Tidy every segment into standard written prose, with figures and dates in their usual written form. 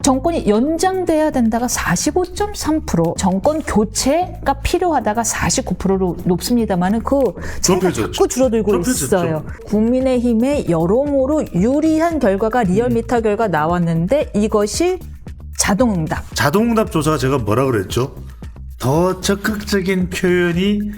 정권이 연장돼야 된다가 45.3%, 정권 교체가 필요하다가 49%로 높습니다만은 그 차이가 자꾸 줄어들고 있어요. 국민의힘의 여러모로 유리한 결과가 리얼미터 결과 나왔는데 이것이 자동응답. 자동응답 조사가 제가 뭐라 그랬죠? 더 적극적인 표현이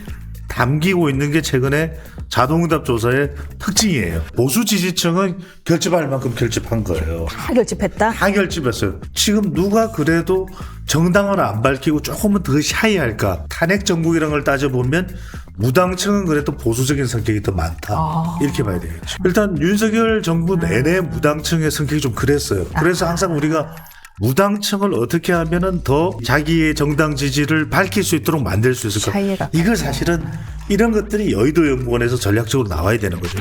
담기고 있는 게 최근에 자동응답 조사의 특징이에요. 보수 지지층은 결집할 만큼 결집한 거예요. 다 결집했다? 다 결집했어요. 지금 누가 그래도 정당을 안 밝히고 조금은 더 샤이할까? 탄핵 정국이라는 걸 따져보면 무당층은 그래도 보수적인 성격이 더 많다. 이렇게 봐야 되겠죠. 일단 윤석열 정부 내내 무당층의 성격이 좀 그랬어요. 그래서 항상 우리가 무당층을 어떻게 하면은 더 자기의 정당 지지를 밝힐 수 있도록 만들 수 있을까? 이걸 사실은 이런 것들이 여의도 연구원에서 전략적으로 나와야 되는 거죠.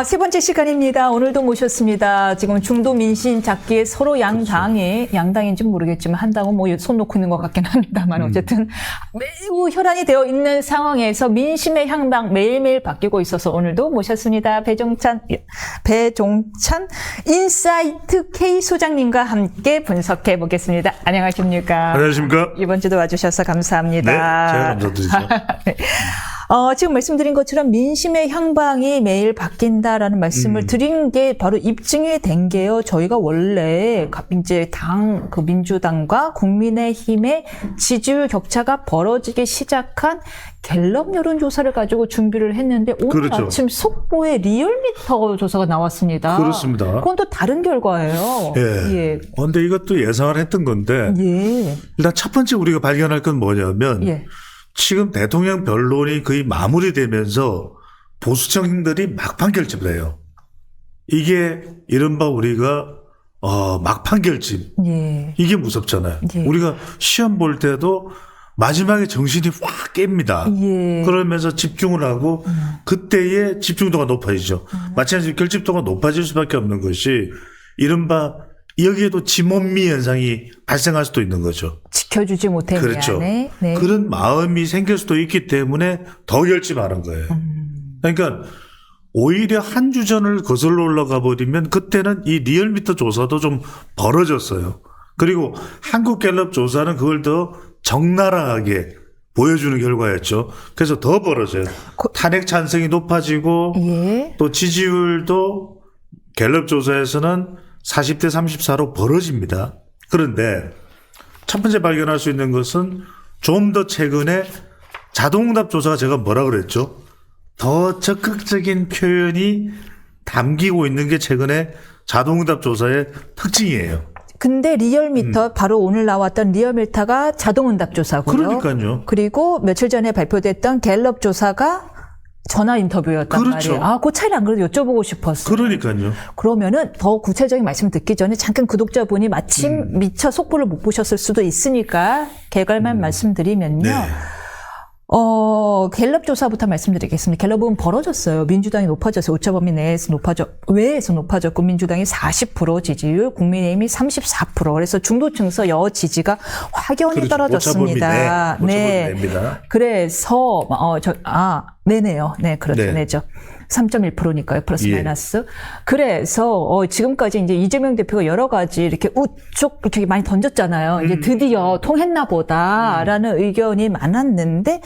세 번째 시간입니다. 오늘도 모셨습니다. 지금 중도 민심 잡기에 서로 양당이, 양당인지는 모르겠지만 한다고 뭐 손 놓고 있는 것 같긴 합니다만 어쨌든 매우 혈안이 되어 있는 상황에서 민심의 향방 매일매일 바뀌고 있어서 오늘도 모셨습니다. 배종찬 인사이트 K 소장님과 함께 분석해 보겠습니다. 안녕하십니까? 안녕하십니까? 이번 주도 와주셔서 감사합니다. 네, 제가 감사드리죠. 네. 지금 말씀드린 것처럼 민심의 향방이 매일 바뀐다라는 말씀을 드린 게 바로 입증이 된 게요. 저희가 원래 이제 그 민주당과 국민의힘의 지지율 격차가 벌어지기 시작한 갤럽 여론조사를 가지고 준비를 했는데 오늘 그렇죠. 아침 속보에 리얼미터 조사가 나왔습니다. 그렇습니다. 그건 또 다른 결과예요. 예. 그런데 이것도 예상을 했던 건데 일단 첫 번째 우리가 발견할 건 뭐냐면 지금 대통령 변론이 거의 마무리되면서 보수층들이 막판 결집을 해요. 이게 이른바 우리가 막판 결집. 이게 무섭잖아요. 우리가 시험 볼 때도 마지막에 정신이 확 깹니다. 그러면서 집중을 하고 그때의 집중도가 높아지죠. 마찬가지로 결집도가 높아질 수밖에 없는 것이 이른바 여기에도 지몬미 현상이 발생할 수도 있는 거죠. 지켜주지 못해. 그렇죠. 그런 마음이 생길 수도 있기 때문에 더 결집하는 거예요. 그러니까 오히려 한 주 전을 거슬러 올라가 버리면 그때는 이 리얼미터 조사도 좀 벌어졌어요. 그리고 한국갤럽 조사는 그걸 더 적나라하게 보여주는 결과였죠. 그래서 더 벌어져요. 탄핵 찬성이 높아지고 또 지지율도 갤럽 조사에서는 40대 34로 벌어집니다. 그런데 첫 번째 발견할 수 있는 것은 좀 더 최근에 자동응답 조사가 제가 뭐라 그랬죠? 더 적극적인 표현이 담기고 있는 게 최근에 자동응답 조사의 특징이에요. 근데 리얼미터 바로 오늘 나왔던 리얼미터가 자동응답 조사고요. 그러니까요. 그리고 며칠 전에 발표됐던 갤럽 조사가 전화 인터뷰였단 말이에요. 그 차이를 안 그래도 여쭤보고 싶었어요. 그러니까요. 그러면은 더 구체적인 말씀 듣기 전에 잠깐 구독자분이 마침 미처 속보를 못 보셨을 수도 있으니까 결과만 말씀드리면요. 갤럽 조사부터 말씀드리겠습니다. 갤럽은 벌어졌어요. 민주당이 높아져서 오차범위 외에서 높아졌고 민주당이 40% 지지율, 국민의힘이 34%. 그래서 중도층에서 여지지가 확연히 떨어졌습니다. 그래서 네네요. 네, 그렇죠. 네죠. 3.1%니까요. 플러스 마이너스. 그래서 지금까지 이제 이재명 대표가 여러 가지 이렇게 우측 이렇게 많이 던졌잖아요. 이제 드디어 통했나 보다라는 의견이 많았는데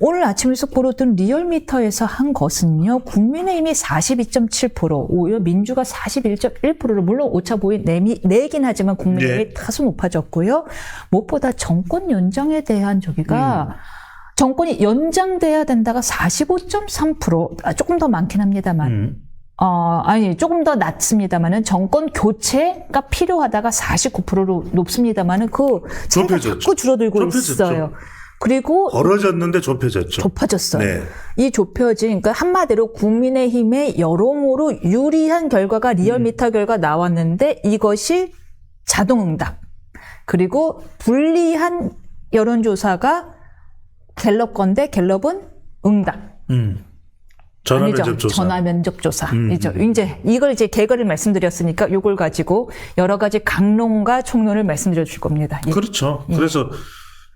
오늘 아침에 속보로 뜬 리얼미터에서 한 것은요. 국민의힘이 42.7%, 오히려 민주가 41.1%로 물론 오차 보이 내긴 하지만 국민의힘이 다소 높아졌고요. 무엇보다 정권 연장에 대한 저기가 정권이 연장돼야 된다가 45.3%, 조금 더 많긴 합니다만, 조금 더 낮습니다만은 정권 교체가 필요하다가 49%로 높습니다만은 그 차이가 자꾸 줄어들고 있어요. 그리고 벌어졌는데 좁혀졌어요. 이 좁혀진, 그러니까 한마디로 국민의힘의 여러모로 유리한 결과가 리얼미터 결과 나왔는데 이것이 자동응답. 그리고 불리한 여론조사가 갤럽 건데 갤럽은 응답. 전화 면접 조사이죠. 이제 이걸 개괄을 말씀드렸으니까 이걸 가지고 여러 가지 강론과 총론을 말씀드려 줄 겁니다. 그렇죠. 그래서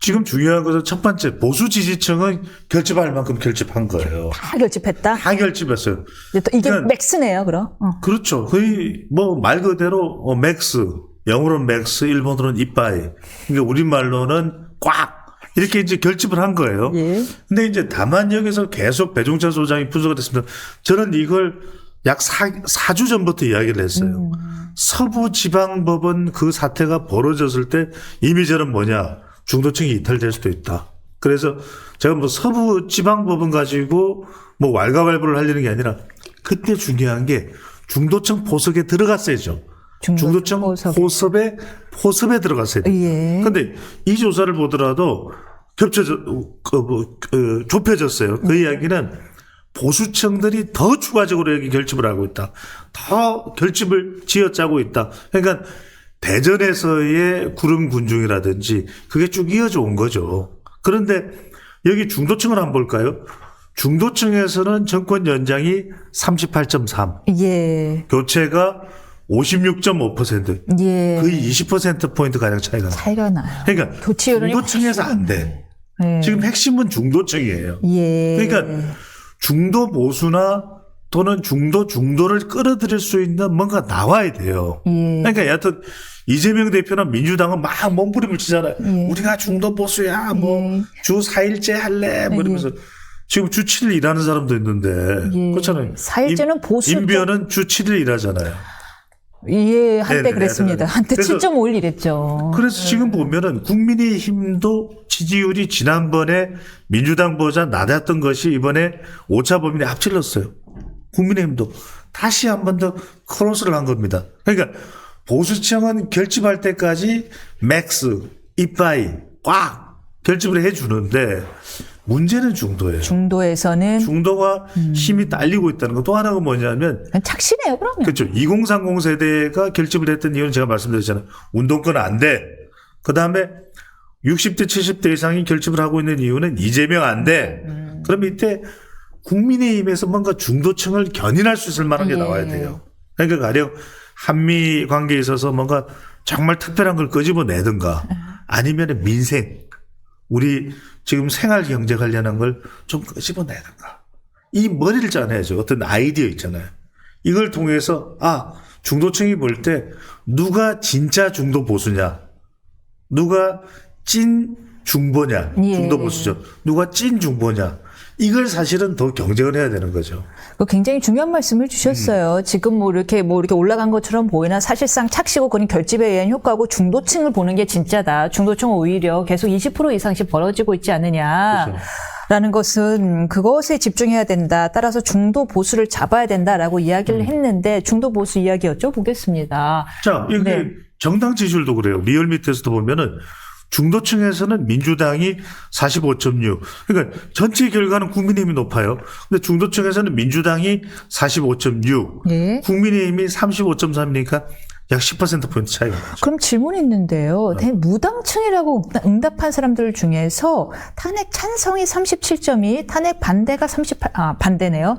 지금 중요한 것은 첫 번째 보수 지지층은 결집할 만큼 결집한 거예요. 다 결집했다. 다 결집했어요. 또 이게 그러니까 맥스네요, 그럼. 그렇죠. 거의 뭐 말 그대로 맥스, 영어로는 맥스, 일본어로는 이빠이. 그러니까 우리말로는 꽉 이렇게 이제 결집을 한 거예요. 예. 근데 이제 다만 여기서 계속 배종찬 소장이 분석을 했습니다. 저는 이걸 약 4주 전부터 이야기를 했어요. 서부지방법원 그 사태가 벌어졌을 때 이미 저는 뭐냐, 중도층이 이탈될 수도 있다. 그래서 제가 뭐 서부지방법원 가지고 뭐 왈가왈부를 하려는 게 아니라 그때 중요한 게 중도층 포석에 들어갔어야죠. 중도층 포섭에 들어갔어야 돼요. 예. 그런데 이 조사를 보더라도 좁혀졌어요. 그 이야기는 보수층들이 더 추가적으로 여기 결집을 하고 있다. 더 결집을 쥐어짜고 있다. 그러니까 대전에서의 구름 군중이라든지 그게 쭉 이어져 온 거죠. 그런데 여기 중도층을 한번 볼까요? 중도층에서는 정권 연장이 38.3, 예. 교체가 56.5%, 예. 거의 20%포인트 가량 차이가 나요. 차이가 나요. 그러니까 교체 여론이 중도층에서 안 돼. 예. 지금 핵심은 중도층이에요. 예. 그러니까 중도 보수나 또는 중도를 끌어들일 수 있는 뭔가 나와야 돼요. 예. 그러니까 여하튼 이재명 대표나 민주당은 막 몸부림을 치잖아요. 예. 우리가 중도 보수야, 뭐 주 4일째 할래, 뭐 이러면서 지금 주 7일 일하는 사람도 있는데 그렇잖아요. 4일째는 보수 인변은 주 7일 일하잖아요. 예, 한때 네네, 그랬습니다. 네네. 한때 그래서 7.5일 이랬죠. 그래서 지금 보면은 국민의힘도 지지율이 지난번에 민주당보다 낮았던 것이 이번에 5차 범위에 앞질렀어요. 국민의힘도 다시 한 번 더 크로스를 한 겁니다. 그러니까 보수층은 결집할 때까지 맥스, 이빠이 꽉 결집을 해주는데 문제는 중도예요. 중도에서는 중도가 힘이 딸리고 있다는 거. 또 하나가 뭐냐면 착시네요, 그러면. 그렇죠. 2030 세대가 결집을 했던 이유는 제가 말씀드렸잖아요. 운동권 안 돼. 그다음에 60대 70대 이상이 결집을 하고 있는 이유는 이재명 안 돼. 그럼 이때 국민의힘에서 뭔가 중도층을 견인할 수 있을 만한 게 나와야 돼요. 그러니까 가령 한미 관계에 있어서 뭔가 정말 특별한 걸 끄집어내든가 아니면 민생, 우리 지금 생활 경제 관련한 걸 좀 끄집어내든가. 이 머리를 짜내야죠. 어떤 아이디어 있잖아요. 이걸 통해서 중도층이 볼 때 누가 진짜 중도 보수냐, 누가 찐 중보냐, 중도 보수죠. 누가 찐 중보냐. 이걸 사실은 더 경쟁을 해야 되는 거죠. 굉장히 중요한 말씀을 주셨어요. 지금 뭐 이렇게 올라간 것처럼 보이나 사실상 착시고 그런 결집에 의한 효과고 중도층을 보는 게 진짜다. 중도층은 오히려 계속 20% 이상씩 벌어지고 있지 않느냐. 그렇죠. 라는 것은 그것에 집중해야 된다. 따라서 중도 보수를 잡아야 된다라고 이야기를 했는데 중도 보수 이야기 여쭤보겠습니다. 자, 이게 정당 지지율도 그래요. 리얼미터에서도 보면은 중도층에서는 민주당이 45.6. 그러니까 전체 결과는 국민의힘이 높아요. 근데 중도층에서는 민주당이 45.6. 예. 국민의힘이 35.3이니까 약 10%포인트 차이가 나죠. 그럼 질문이 있는데요. 무당층이라고 응답한 사람들 중에서 탄핵 찬성이 37.2, 탄핵 반대가 반대네요.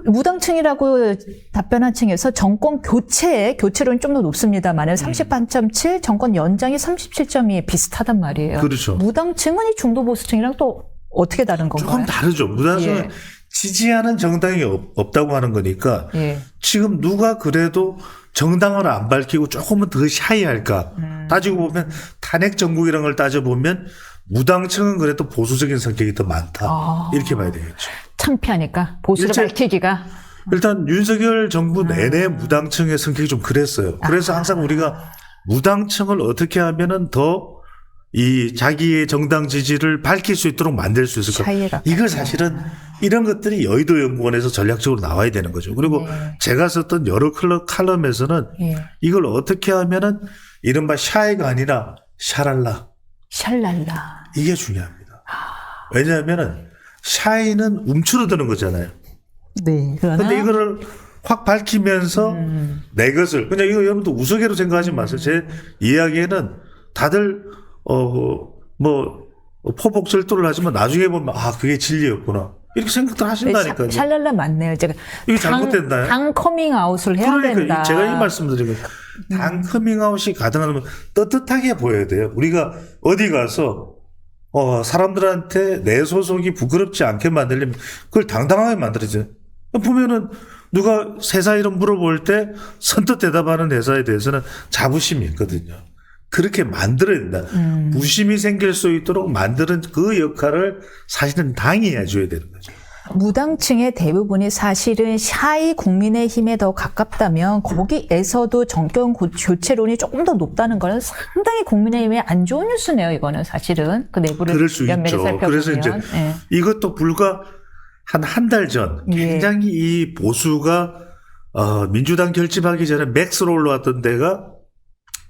무당층이라고 답변한 층에서 정권 교체론이 좀 더 높습니다만 38.7, 정권 연장이 37.2 비슷하단 말이에요. 그렇죠. 무당층은 이 중도 보수층이랑 또 어떻게 다른 건가요? 조금 다르죠. 무당층은 지지하는 정당이 없다고 하는 거니까 지금 누가 그래도 정당을 안 밝히고 조금은 더 샤이할까 따지고 보면 탄핵 정국이라는 걸 따져보면 무당층은 그래도 보수적인 성격이 더 많다. 이렇게 봐야 되겠죠. 창피하니까 보수를 밝히기가. 일단 윤석열 정부 내내 무당층의 성격이 좀 그랬어요. 그래서 항상 우리가 무당층을 어떻게 하면은 더 이 자기의 정당 지지를 밝힐 수 있도록 만들 수 있을까. 이걸 사실은 이런 것들이 여의도 연구원에서 전략적으로 나와야 되는 거죠. 그리고 제가 썼던 여러 칼럼에서는 이걸 어떻게 하면은 이른바 샤이가 아니라 샤랄라. 이게 중요합니다. 왜냐하면은 샤이는 움츠러드는 거잖아요. 네. 그런데 이거를 확 밝히면서 내 것을 그냥 이거 여러분도 우스개로 생각하지 마세요. 제 이야기에는 다들 포복 절도를 하지만 나중에 보면 그게 진리였구나 이렇게 생각들 하신다니까요. 샬랄라 맞네요. 제가 이게 잘못됐나요? 당 커밍아웃을 해야 된다. 제가 이 말씀드린 거예요. 당 커밍아웃이 가능하면 떳떳하게 보여야 돼요. 우리가 어디 가서 사람들한테 내 소속이 부끄럽지 않게 만들려면 그걸 당당하게 만들어야죠. 보면은 누가 회사 이름 물어볼 때 선뜻 대답하는 회사에 대해서는 자부심이 있거든요. 그렇게 만들어야 된다. 부심이 생길 수 있도록 만드는 그 역할을 사실은 당이 해줘야 되는 거죠. 무당층의 대부분이 사실은 샤이 국민의힘에 더 가깝다면 거기에서도 정권 교체론이 조금 더 높다는 거는 상당히 국민의힘에 안 좋은 뉴스네요. 이거는 사실은 그 내부를 그럴 수 면밀히 있죠. 살펴보면. 그래서 이제 네. 이것도 불과 한 달 전 굉장히 이 보수가 민주당 결집하기 전에 맥스로 올라왔던 데가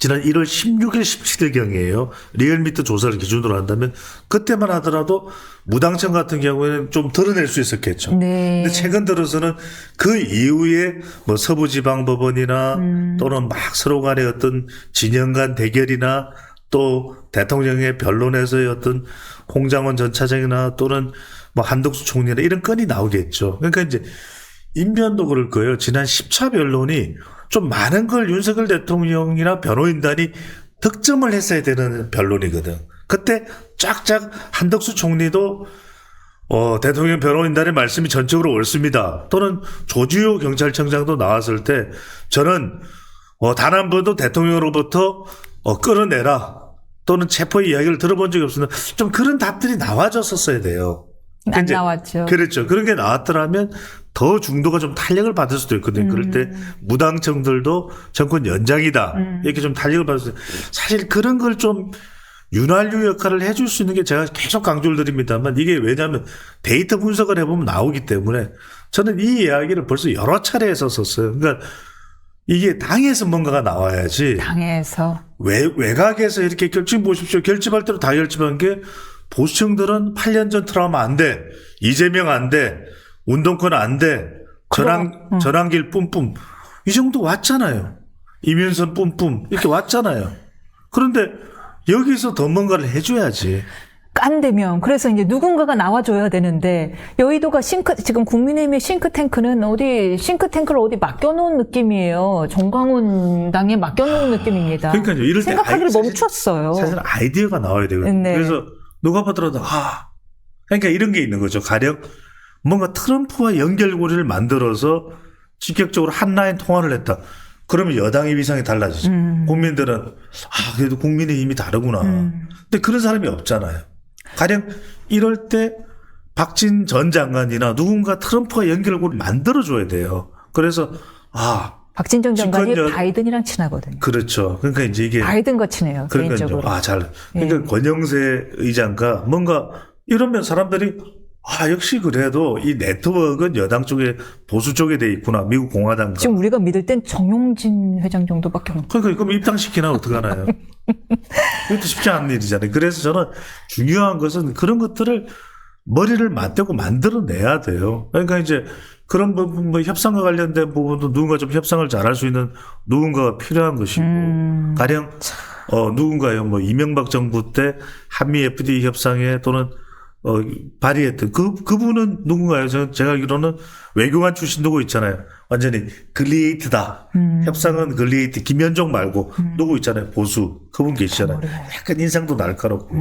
지난 1월 16일, 17일경이에요. 리얼미터 조사를 기준으로 한다면 그때만 하더라도 무당층 같은 경우에는 좀 드러낼 수 있었겠죠. 네. 근데 최근 들어서는 그 이후에 뭐 서부지방법원이나 또는 막 서로 간의 어떤 진영 간 대결이나 또 대통령의 변론에서의 어떤 홍장원 전 차장이나 또는 뭐 한덕수 총리나 이런 건이 나오겠죠. 그러니까 이제 인변도 그럴 거예요. 지난 10차 변론이 좀 많은 걸 윤석열 대통령이나 변호인단이 득점을 했어야 되는 변론이거든. 그때 쫙쫙 한덕수 총리도 대통령 변호인단의 말씀이 전적으로 옳습니다. 또는 조지호 경찰청장도 나왔을 때 저는 단 한 번도 대통령으로부터 끌어내라 또는 체포의 이야기를 들어본 적이 없습니다. 좀 그런 답들이 나와줬었어야 돼요. 안 나왔죠. 그렇죠. 그런 게 나왔더라면 더 중도가 좀 탄력을 받을 수도 있거든요. 그럴 때 무당층들도 정권 연장이다. 이렇게 좀 탄력을 받을 수 있어요. 사실 그런 걸 좀 윤활유 역할을 해줄 수 있는 게 제가 계속 강조를 드립니다만 이게 왜냐하면 데이터 분석을 해보면 나오기 때문에 저는 이 이야기를 벌써 여러 차례 했었어요. 그러니까 이게 당에서 뭔가가 나와야지. 당에서. 외곽에서 이렇게 결집 보십시오. 결집할 때로 다 결집한 게 보수층들은 8년 전 트라우마 안 돼. 이재명 안 돼. 운동권 안 돼. 전환길 뿜뿜. 이 정도 왔잖아요. 이면선 뿜뿜. 이렇게 왔잖아요. 그런데 여기서 더 뭔가를 해줘야지. 깐대면 그래서 이제 누군가가 나와줘야 되는데 여의도가 지금 국민의힘의 싱크탱크는 싱크탱크를 어디 맡겨놓은 느낌이에요. 정광훈 당에 맡겨놓은 느낌입니다. 그러니까요. 이럴 때 생각하기를 멈췄어요. 사실 아이디어가 나와야 되거든요. 네. 그래서 누가 보더라도 그러니까 이런 게 있는 거죠. 가령 뭔가 트럼프와 연결고리를 만들어서 직격적으로 한라인 통화를 했다. 그러면 여당의 위상이 달라지죠. 국민들은 그래도 국민의힘이 다르구나. 근데 그런 사람이 없잖아요. 가령 이럴 때 박진 전 장관이나 누군가 트럼프와 연결고리를 만들어줘야 돼요. 그래서 박진 전 장관이 바이든이랑 친하거든요. 그렇죠. 그러니까 이제 이게 바이든과 친해요. 개인적으로. 그러니까 권영세 의장과 뭔가 이러면 사람들이 역시 그래도 이 네트워크는 여당 쪽에 보수 쪽에 돼 있구나. 미국 공화당과. 지금 우리가 믿을 땐 정용진 회장 정도밖에 없는. 그러니까 그럼 입당시키나 어떡하나요? 이것도 쉽지 않은 일이잖아요. 그래서 저는 중요한 것은 그런 것들을 머리를 맞대고 만들어내야 돼요. 그러니까 이제 그런 부분, 뭐 협상과 관련된 부분도 누군가 좀 협상을 잘할 수 있는 누군가가 필요한 것이고, 가령 누군가요, 뭐 이명박 정부 때 한미 FTA 협상에 또는 발의했던 그분은 누군가요? 제가 알기로는 외교관 출신 누구 있잖아요. 완전히 글리에이트다. 협상은 글리에이트. 김현종 말고 누구 있잖아요. 보수. 그분 계시잖아요. 약간 인상도 날카롭고.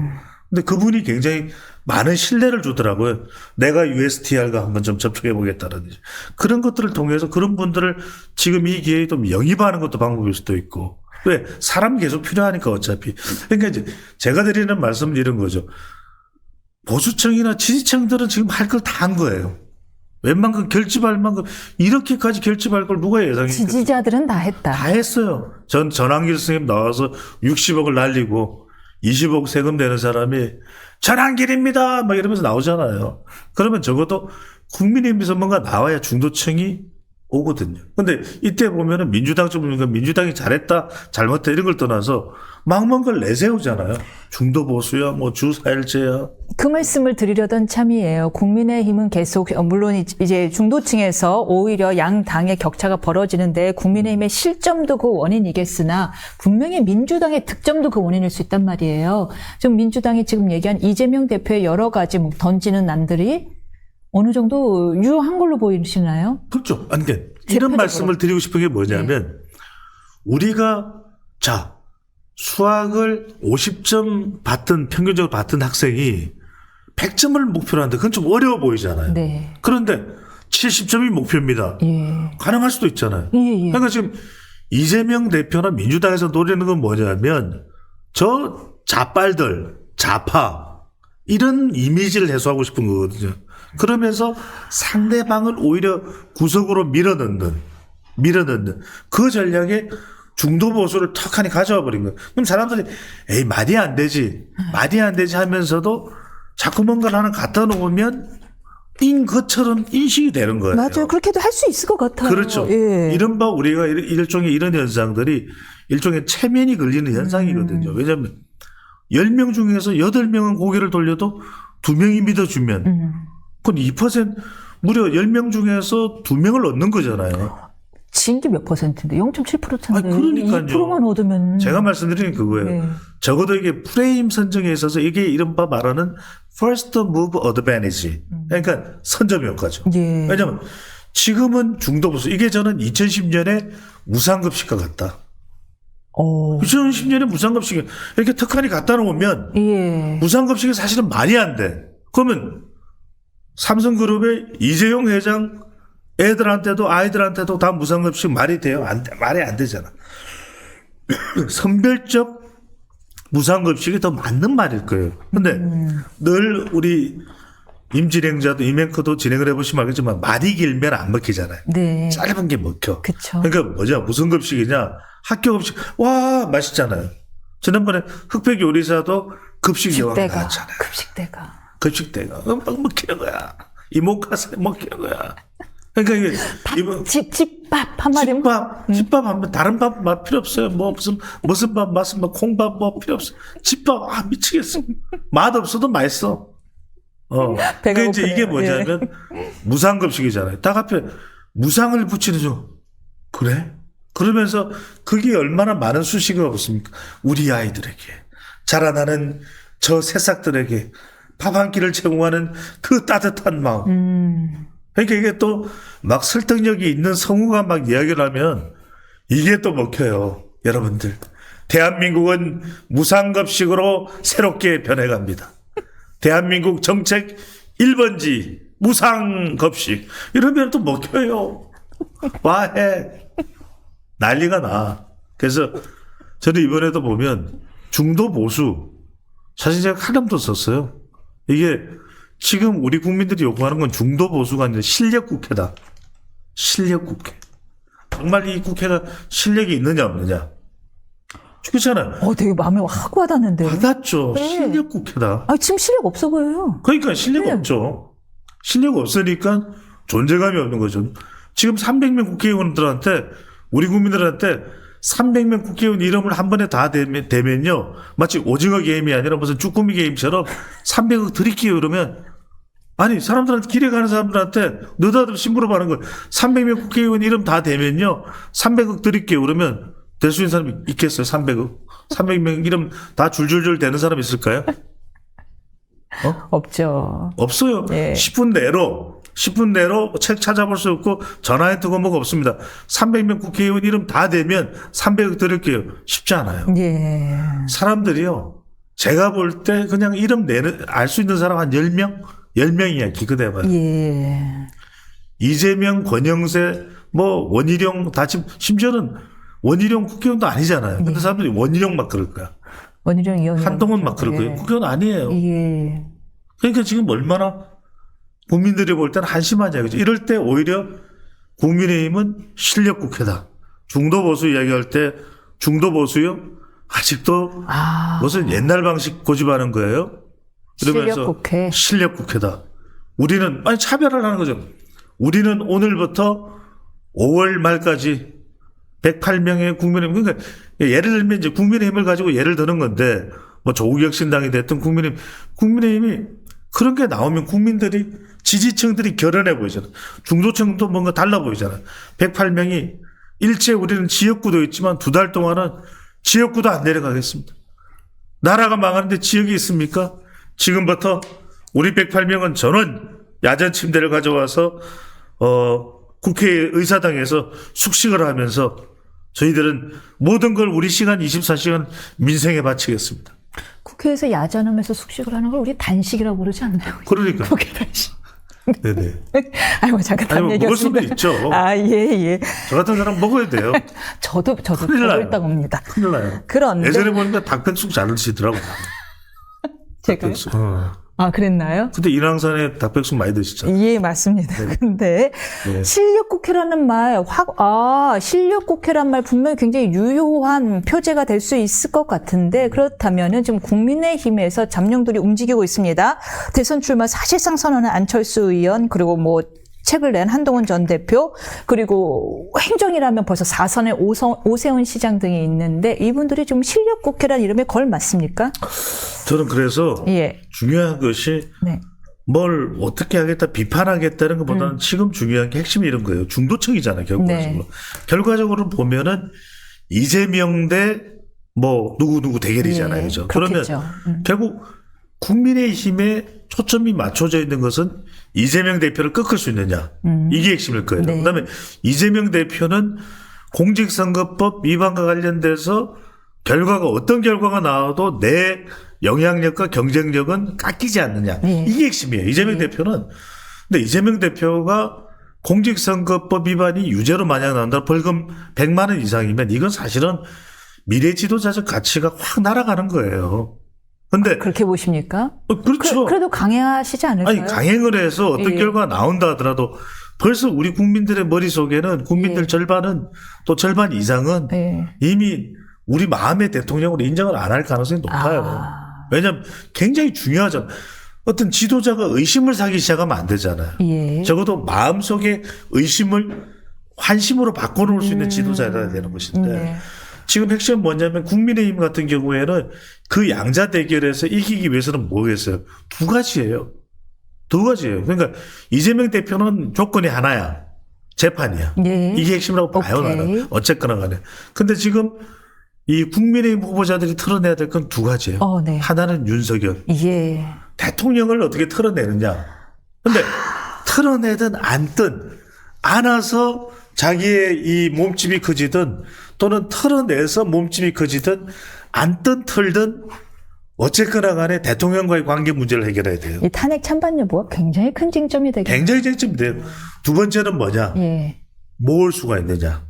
근데 그분이 굉장히 많은 신뢰를 주더라고요. 내가 USTR과 한번 좀 접촉해 보겠다든지. 그런 것들을 통해서 그런 분들을 지금 이 기회에 좀 영입하는 것도 방법일 수도 있고. 왜? 사람이 계속 필요하니까 어차피. 그러니까 이제 제가 드리는 말씀은 이런 거죠. 보수층이나 지지층들은 지금 할 걸 다 한 거예요. 웬만큼 결집할 만큼 이렇게까지 결집할 걸 누가 예상했겠어요? 지지자들은 다 했다. 다 했어요. 전한길 선생님 나와서 60억을 날리고 20억 세금 내는 사람이 전한길입니다 막 이러면서 나오잖아요. 그러면 적어도 국민의힘에서 뭔가 나와야 중도층이 오거든요. 근데 이때 보면은 민주당 쪽 보니까 민주당이 잘했다, 잘못했다 이런 걸 떠나서 막 뭔가를 내세우잖아요. 중도 보수야, 뭐 주사일제야. 그 말씀을 드리려던 참이에요. 국민의힘은 계속 물론 이제 중도층에서 오히려 양 당의 격차가 벌어지는데 국민의힘의 실점도 그 원인이겠으나 분명히 민주당의 득점도 그 원인일 수 있단 말이에요. 지금 민주당이 지금 얘기한 이재명 대표의 여러 가지 던지는 난들이 어느 정도 유효한 걸로 보이시나요? 그렇죠. 아니, 그러니까 이런 말씀을 드리고 싶은 게 뭐냐면 우리가 수학을 50점 받던 평균적으로 받던 학생이 100점을 목표로 하는데 그건 좀 어려워 보이잖아요. 네. 그런데 70점이 목표입니다. 예. 가능할 수도 있잖아요. 예, 예. 그러니까 지금 이재명 대표나 민주당에서 노리는 건 뭐냐면 저 자빨들, 좌파 이런 이미지를 해소하고 싶은 거거든요. 그러면서 상대방을 오히려 구석으로 밀어넣는 그 전략에 중도 보수를 턱하니 가져와 버린 거예요. 그럼 사람들이 에이 말이 안 되지 하면서도 자꾸 뭔가를 하나 갖다 놓으면 인 것처럼 인식이 되는 거예요. 맞아요. 그렇게도 할 수 있을 것 같아요. 그렇죠. 예. 이른바 우리가 일종의 이런 현상들이 일종의 체면이 걸리는 현상이거든요. 왜냐하면 10명 중에서 8명은 고개를 돌려도 2명이 믿어주면 그건 2% 무려 10명 중에서 2명을 얻는 거잖아요. 진 게 몇 %인데 0.7%인데 아니, 그러니까요. 2%만 얻으면 제가 말씀드리는 게 그거예요. 네. 적어도 이게 프레임 선정에 있어서 이게 이른바 말하는 first move advantage. 그러니까 선점 효과죠. 예. 왜냐하면 지금은 중도보수. 이게 저는 2010년에 무상급식과 같다. 2010년에 무상급식 이렇게 턱하니 갖다 놓으면 예. 무상급식이 사실은 말이 안 돼. 그러면 삼성그룹의 이재용 회장 애들한테도 아이들한테도 다 무상급식 말이 돼요? 말이 안 되잖아. 선별적 무상급식이 더 맞는 말일 거예요. 근데 늘 우리 임진행자도 임앵커도 진행을 해보시면 알겠지만 말이 길면 안 먹히잖아요. 네. 짧은 게 먹혀. 그쵸. 그러니까 뭐냐 무슨 급식이냐 학교 급식 와 맛있잖아요. 지난번에 흑백 요리사도 급식 여왕 급식대가. 나왔잖아요. 급식대가. 막 먹히는 거야. 이모카세 먹히는 거야. 그러니까 이게 집밥 한 마리. 집밥 하면 다른 밥 맛 필요 없어요. 뭐 무슨 밥 맛은 뭐 콩밥 뭐 필요 없어. 집밥 미치겠어. 맛 없어도 맛있어. 그러니까 이제 이게 뭐냐면 무상급식이잖아요. 딱 앞에 무상을 붙이는 중. 그래? 그러면서 그게 얼마나 많은 수식어가 없습니까? 우리 아이들에게 자라나는 저 새싹들에게 밥 한 끼를 제공하는 그 따뜻한 마음. 그러니까 이게 또 막 설득력이 있는 성우가 막 이야기를 하면 이게 또 먹혀요. 여러분들. 대한민국은 무상급식으로 새롭게 변해갑니다. 대한민국 정책 1번지 무상급식. 이러면 또 먹혀요. 와해. 난리가 나. 그래서 저는 이번에도 보면 중도 보수 사실 제가 칼럼도 썼어요. 이게 지금 우리 국민들이 요구하는 건 중도 보수가 아니라 실력 국회다. 실력 국회. 정말 이 국회가 실력이 있느냐 없느냐. 그렇잖아요. 되게 마음에 확 와닿는데. 받았죠. 네. 실력 국회다. 지금 실력 없어 보여요. 그러니까 실력 없죠. 실력 없으니까 존재감이 없는 거죠. 지금 300명 국회의원들한테 우리 국민들한테 300명 국회의원 이름을 한 번에 다 대면요. 마치 오징어 게임이 아니라 무슨 쭈꾸미 게임처럼 300억 드릴게요 이러면 아니 사람들한테 길에 가는 사람들한테 너다들 심부름 하는 거 300명 국회의원 이름 다 대면요. 300억 드릴게요 그러면 될 수 있는 사람이 있겠어요? 300억. 300명 이름 다 줄줄줄 되는 사람 있을까요? 없죠. 없어요. 네. 10분 내로 책 찾아볼 수 없고 전화해 두고 뭐가 없습니다. 300명 국회의원 이름 다 되면 300억 드릴게요. 쉽지 않아요. 예. 사람들이요. 제가 볼 때 그냥 이름 알 수 있는 사람 한 10명? 10명이야. 기껏해봐요. 예. 이재명, 권영세, 원희룡 다 지금 심지어는 원희룡 국회의원도 아니잖아요. 근데 사람들이 원희룡 막 그럴 거야. 원희룡 의원. 한동훈 막 그럴 거예요. 국회의원 아니에요. 예. 그러니까 지금 얼마나 국민들이 볼 때는 한심하냐. 그죠? 이럴 때 오히려 국민의힘은 실력 국회다. 중도 보수 이야기할 때 중도 보수요? 아직도 무슨 옛날 방식 고집하는 거예요? 그러면서 실력 국회. 실력 국회다. 우리는 차별을 하는 거죠. 우리는 오늘부터 5월 말까지 108명의 국민의힘 그러니까 예를 들면 이제 국민의힘을 가지고 예를 드는 건데 조국혁 신당이 됐든 국민의힘이 그런 게 나오면 국민들이 지지층들이 결연해 보이잖아요. 중도층도 뭔가 달라 보이잖아요. 108명이 일체 우리는 지역구도 있지만 2달 동안은 지역구도 안 내려가겠습니다. 나라가 망하는데 지역이 있습니까? 지금부터 우리 108명은 전원 야전 침대를 가져와서 국회 의사당에서 숙식을 하면서 저희들은 모든 걸 우리 시간 24시간 민생에 바치겠습니다. 국회에서 야전하면서 숙식을 하는 걸 우리 단식이라고 그러지 않나요? 그러니까. 국회 단식. 네네. 아이고, 잠깐 다른 아니, 뭐 먹을 수도 얘기였습니다. 있죠. 아, 예. 저 같은 사람 먹어야 돼요. 저도 큰일 나요. 있다고 봅니다. 큰일 나요. 그런데. 예전에 보니까 닭백숙 잘 드시더라고요. 제가요? 닭백숙. 아, 그랬나요? 근데 인왕산에 닭백숙 많이 드시잖아요. 예, 맞습니다. 근데 네. 실력국회라는 말, 실력국회란 말 분명히 굉장히 유효한 표제가 될 수 있을 것 같은데 그렇다면은 지금 국민의힘에서 잠룡들이 움직이고 있습니다. 대선 출마 사실상 선언한 안철수 의원 그리고 뭐 책을 낸 한동훈 전 대표 그리고 행정이라면 벌써 4선의 오세훈 시장 등이 있는데 이분들이 좀 실력국회라는 이름에 걸맞습니까? 저는 그래서 예. 중요한 것이 네. 뭘 어떻게 하겠다 비판하겠다는 것보다는 지금 중요한 게 핵심이 이런 거예요. 중도층이잖아요. 결과적으로. 네. 결과적으로 보면은 이재명 대 뭐 누구 대결이잖아요. 예, 그죠? 그렇겠죠. 그러면 결국 국민의힘에 초점이 맞춰져 있는 것은 이재명 대표를 꺾을 수 있느냐. 이게 핵심일 거예요. 네. 그다음에 이재명 대표는 공직선거법 위반과 관련돼서 결과가 어떤 결과가 나와도 내 영향력과 경쟁력은 깎이지 않느냐. 네. 이게 핵심이에요. 이재명 대표는. 근데 이재명 대표가 공직선거법 위반이 유죄로 만약 나온다 벌금 100만 원 이상이면 이건 사실은 미래 지도자적 가치가 확 날아가는 거예요. 근데 그렇게 보십니까? 그렇죠. 그래도 강행하시지 않을까요? 아니 강행을 해서 어떤 예. 결과가 나온다 하더라도 벌써 우리 국민들의 머릿속에는 국민들 예. 절반은 또 절반 이상은 예. 이미 우리 마음의 대통령으로 인정을 안 할 가능성이 높아요. 왜냐하면 굉장히 중요하죠. 어떤 지도자가 의심을 사기 시작하면 안 되잖아요. 예. 적어도 마음속에 의심을 환심으로 바꿔놓을 수 있는 지도자여야 되는 것인데 네. 지금 핵심은 뭐냐면 국민의힘 같은 경우에는 그 양자 대결에서 이기기 위해서는 뭐겠어요? 두 가지예요. 그러니까 이재명 대표는 조건이 하나야. 재판이야. 예. 이게 핵심이라고 봐요. 오케이. 나는. 어쨌거나 간에. 근데 지금 이 국민의힘 후보자들이 털어내야 될 건 두 가지예요. 네. 하나는 윤석열. 예. 대통령을 어떻게 털어내느냐. 근데 털어내든 안든 안아서 자기의 이 몸집이 커지든 또는 털어내서 몸집이 커지든 안든 털든 어쨌거나 간에 대통령과의 관계 문제를 해결해야 돼요. 이 탄핵 찬반 여부가 굉장히 큰 쟁점이 되겠네요. 굉장히 쟁점이 돼요. 두 번째는 뭐냐. 예. 모을 수가 있느냐.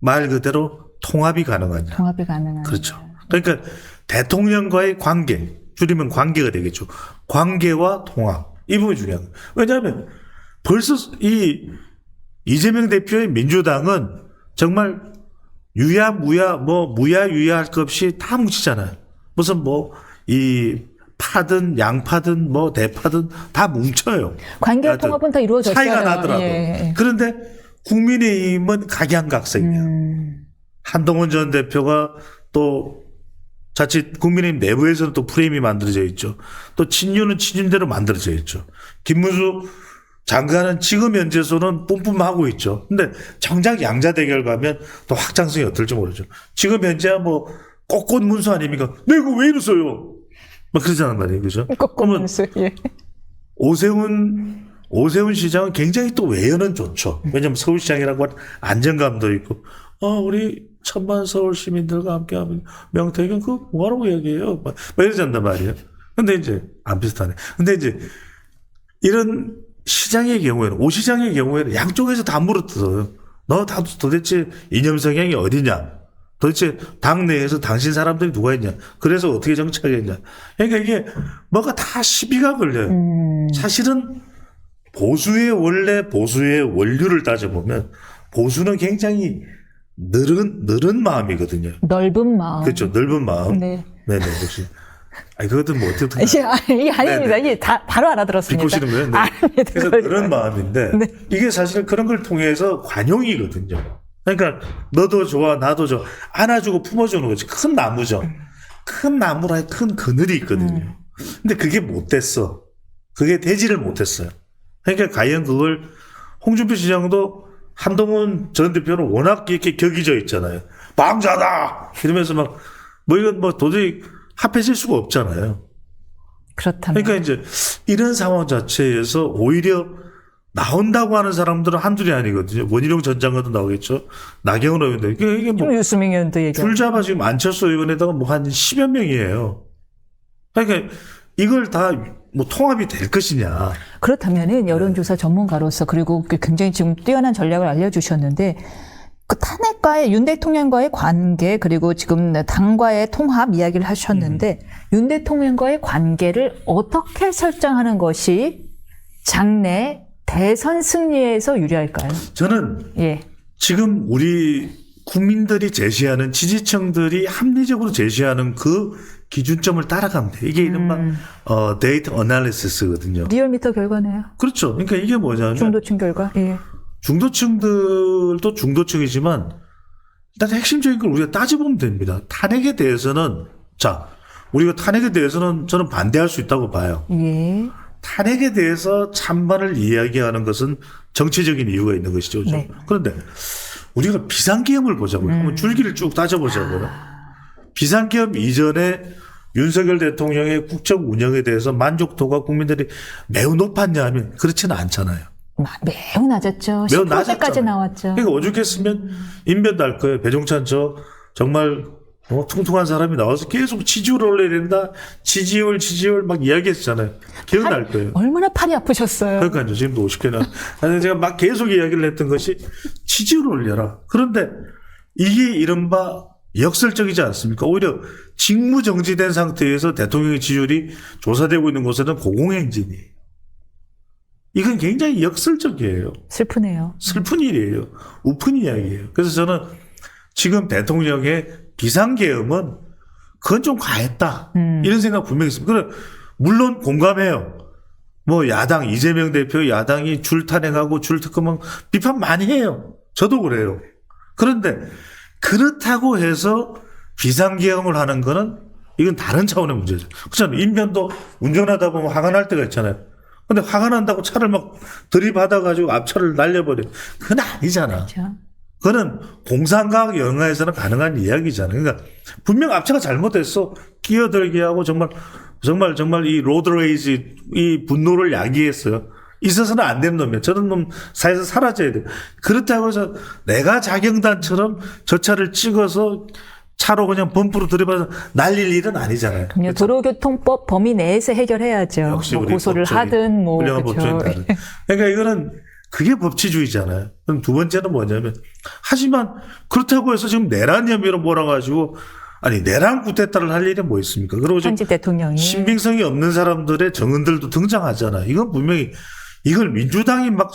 말 그대로 통합이 가능하냐. 통합이 가능한. 그렇죠. 그러니까 대통령과의 관계, 줄이면 관계가 되겠죠. 관계와 통합. 이 부분이 중요한 거예요. 왜냐하면 벌써 이 이재명 대표의 민주당은 정말 유야무야 무야유야 할 것 없이 다 뭉치잖아요. 무슨 파든 양파든 대파든 다 뭉쳐요. 관계와 통합은 다 이루어졌어요. 차이가 나더라도. 예. 그런데 국민의힘은 각양각색이에요. 한동훈 전 대표가 또 자칫 국민의힘 내부에서는 또 프레임이 만들어져 있죠. 또 친윤은 친윤대로 만들어져 있죠. 김문수 장관은 지금 현재서는 뿜뿜하고 있죠. 근데 정작 양자 대결 가면 또 확장성이 어떨지 모르죠. 지금 현재야 꽃꽃 문수 아닙니까? 네, 이거 왜 이러세요? 그러잖아요, 말이에요. 그죠? 꽃꽃 문수. 예. 오세훈 시장은 굉장히 또 외연은 좋죠. 왜냐하면 서울시장이라고 하는 안정감도 있고, 우리 천만 서울 시민들과 함께하면 명태균 그거 뭐하라고 얘기해요? 이러잔단 말이에요. 근데 이제 안 비슷하네. 근데 이제 이런 시장의 경우에는, 오 시장의 경우에는 양쪽에서 다 물어뜯어요. 너 도대체 이념 성향이 어디냐? 도대체 당내에서 당신 사람들이 누가 있냐? 그래서 어떻게 정치하겠냐? 그러니까 이게 뭐가 다 시비가 걸려요. 사실은 보수의 원류를 따져보면 보수는 굉장히 늘은 마음이거든요. 넓은 마음. 그렇죠. 넓은 마음. 네. 네네. 역시. 그것도 어떻게. 이게 아닙니다. 이게 바로 알아들었습니다. 비꼬시는 거예요? 네. 아닙니다. 그래서 그런 마음인데 네. 이게 사실 그런 걸 통해서 관용이거든요. 그러니까 너도 좋아 나도 좋아 안아주고 품어주는 거지. 큰 나무죠. 큰 나무라에 큰 그늘이 있거든요. 근데 그게 못 됐어. 그게 되지를 못했어요. 그러니까 과연 그걸 홍준표 시장도 한동훈 전 대표는 워낙 이렇게 격이져 있잖아요. 방자다! 이러면서 이건 도저히 합해질 수가 없잖아요. 그렇다면. 그러니까 이제 이런 상황 자체에서 오히려 나온다고 하는 사람들은 한둘이 아니거든요. 원희룡 전 장관도 나오겠죠. 나경원 의원도. 이게 뭐. 유승민 의원도 얘기하고. 줄잡아 지금 안철수 의원에다가 뭐 한 10여 명이에요. 그러니까 이걸 다 뭐 통합이 될 것이냐. 그렇다면은 여론조사 전문가로서 그리고 굉장히 지금 뛰어난 전략을 알려주셨는데 그 탄핵과의 윤 대통령과의 관계 그리고 지금 당과의 통합 이야기를 하셨는데 윤 대통령과의 관계를 어떻게 설정하는 것이 장래 대선 승리에서 유리할까요? 저는 예. 지금 우리 국민들이 제시하는 지지층들이 합리적으로 제시하는 그 기준점을 따라가면 돼. 이게 이른바 데이터 어널리시스거든요. 리얼미터 결과네요. 그렇죠. 그러니까 이게 뭐냐면 중도층 결과. 예. 중도층들도 중도층이지만 일단 핵심적인 걸 우리가 따져보면 됩니다. 탄핵에 대해서는 우리가 탄핵에 대해서는 저는 반대할 수 있다고 봐요. 예. 탄핵에 대해서 찬반을 이야기하는 것은 정치적인 이유가 있는 것이죠. 네. 그런데 우리가 비상계엄을 보자고요. 한번 줄기를 쭉 따져보자고요. 비상계엄 이전에 윤석열 대통령의 국정 운영에 대해서 만족도가 국민들이 매우 높았냐 하면 그렇지는 않잖아요. 매우 낮았죠. 매우 10%까지 나왔죠. 그러니까 오죽했으면 인변 날 거예요. 배종찬 정말 퉁퉁한 사람이 나와서 계속 지지율 올려야 된다. 지지율 막 이야기했잖아요. 기억날 거예요. 얼마나 팔이 아프셨어요. 그러니까요. 지금도 50개나. 제가 막 계속 이야기를 했던 것이 지지율 올려라. 그런데 이게 이른바 역설적이지 않습니까? 오히려 직무정지된 상태에서 대통령의 지지율이 조사되고 있는 곳에는 고공행진이에요. 이건 굉장히 역설적이에요. 슬프네요. 슬픈 일이에요. 우픈 이야기예요. 그래서 저는 지금 대통령의 비상계엄은 그건 좀 과했다. 이런 생각 분명히 있습니다. 그래, 물론 공감해요. 뭐 야당 이재명 대표 야당이 줄 탄핵하고 줄 특검은 비판 많이 해요. 저도 그래요. 그런데 그렇다고 해서 비상계엄을 하는 거는 이건 다른 차원의 문제죠. 그렇잖아요. 인변도 운전하다 보면 화가 날 때가 있잖아요. 근데 화가 난다고 차를 막 들이받아가지고 앞차를 날려버려. 그건 아니잖아. 그렇죠. 그거는 공상과학 영화에서는 가능한 이야기잖아요. 그러니까 분명 앞차가 잘못했어. 끼어들게 하고 정말 이 로드레이지 이 분노를 야기했어요. 있어서는 안 되는 놈이야. 저런 놈 사회에서 사라져야 돼. 그렇다고 해서 내가 자경단처럼 저 차를 찍어서 차로 그냥 범프로 들이받아서 날릴 일은 아니잖아요. 그럼요. 도로교통법 범위 내에서 해결해야죠. 역시 뭐 우리 고소를 법조인, 하든 뭐 훌륭한 그렇죠. 법조인 그러니까 이거는 그게 법치주의잖아요. 그럼 두 번째는 뭐냐면 하지만 그렇다고 해서 지금 내란 혐의로 몰아가지고 내란 쿠데타를 할 일이 뭐 있습니까? 그리고 지금 한지 대통령이 신빙성이 없는 사람들의 정언들도 등장하잖아요. 이건 분명히 이걸 민주당이 막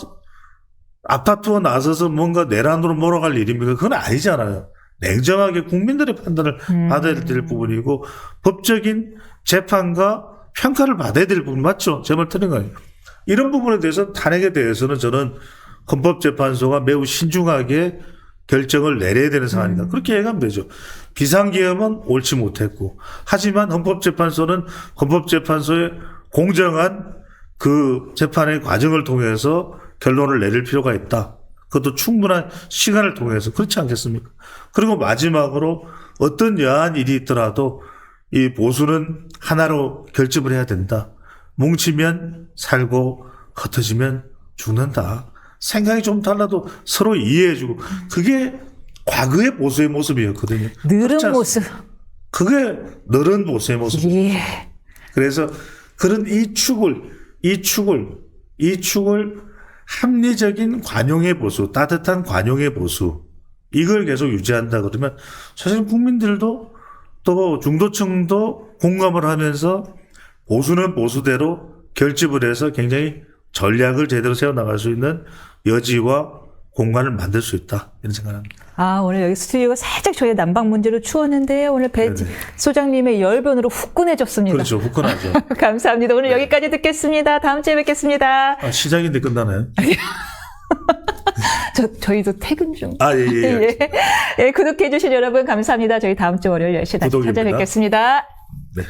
앞다투어 나서서 뭔가 내란으로 몰아갈 일입니까? 그건 아니잖아요. 냉정하게 국민들의 판단을 받아야 될 부분이고 법적인 재판과 평가를 받아야 될 부분 맞죠? 제 말 틀린 거 아니에요. 이런 부분에 대해서 탄핵에 대해서는 저는 헌법재판소가 매우 신중하게 결정을 내려야 되는 상황이다. 그렇게 얘기하면 되죠. 비상계엄은 옳지 못했고 하지만 헌법재판소는 헌법재판소의 공정한 그 재판의 과정을 통해서 결론을 내릴 필요가 있다. 그것도 충분한 시간을 통해서 그렇지 않겠습니까? 그리고 마지막으로 어떤 여한 일이 있더라도 이 보수는 하나로 결집을 해야 된다. 뭉치면 살고 흩어지면 죽는다. 생각이 좀 달라도 서로 이해해주고 그게 과거의 보수의 모습이었거든요. 늘은 모습. 그게 늘은 보수의 모습. 예. 그래서 그런 이 축을 합리적인 관용의 보수, 따뜻한 관용의 보수 이걸 계속 유지한다 그러면 사실 국민들도 또 중도층도 공감을 하면서 보수는 보수대로 결집을 해서 굉장히 전략을 제대로 세워나갈 수 있는 여지와 공간을 만들 수 있다 이런 생각합니다. 오늘 여기 스튜디오가 살짝 저희 난방 문제로 추웠는데 오늘 배 소장님의 열변으로 후끈해졌습니다. 그렇죠. 후끈하죠. 감사합니다. 오늘 여기까지 듣겠습니다. 다음 주에 뵙겠습니다. 시작인데 끝나나요? 저희도 퇴근 중. 예. 예, 구독해주신 여러분 감사합니다. 저희 다음 주 월요일 10시 다시 구독입니다. 찾아뵙겠습니다. 네.